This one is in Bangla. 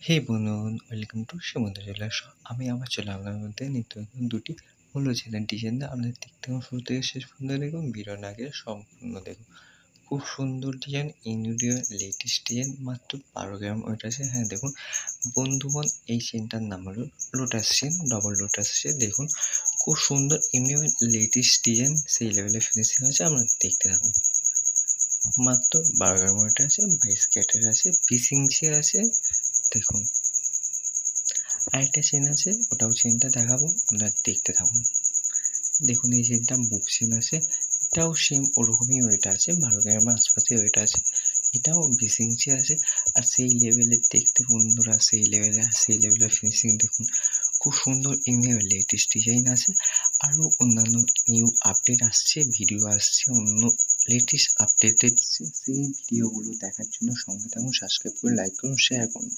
হে বন্ধুগণ, ওয়েলকাম টু সীমন্ত জুয়েলার্স। আমি আবার চলে আপনার মধ্যে নিত্য নতুন দুটি মূল্যছেদের ডিজাইন দিয়ে আপনাদের দেখতে হবে। শুরু থেকে শেষ পর্যন্ত দেখুন, ভিডিওর আগে সম্পূর্ণ দেখুন। খুব সুন্দর ডিজাইন, ইন্ডিয়া লেটেস্ট ডিজাইন, মাত্র 12 গ্রাম ওয়েট আছে। হ্যাঁ দেখুন বন্ধুগণ, এই চেনটার নাম হলো lotus chain, double lotus chain. দেখুন খুব সুন্দর ইন্ডিয়া লেটেস্ট ডিজাইন, সেই লেভেলে ফিনিশিং আছে। আপনারা দেখতে থাকুন। মাত্র 12 গ্রাম ওয়েট আছে, 22 ক্যারেটের আছে, 20 ইঞ্চি আছে। দেখুন আরেকটা চেন আছে, ওটাও চেনটা দেখাবো, আপনারা দেখতে থাকুন। দেখুন এই চেনটা বুক চেন আছে, এটাও সেম ওরকমই ওয়েট আছে, 12 গ্রামের আশপাশে ওয়েট আছে। এটাও 20 ইঞ্চি আছে। আর সেই লেভেলের দেখতে বন্ধুরা, সেই লেভেলের ফিনিশিং দেখুন। খুব সুন্দর এমনি লেটেস্ট ডিজাইন আছে। আরও অন্যান্য নিউ আপডেট আসছে, ভিডিও আসছে, অন্য লেটেস্ট আপডেটেড সেই ভিডিওগুলো দেখার জন্য সঙ্গে থাকুন। সাবস্ক্রাইব করুন, লাইক করুন, শেয়ার করুন।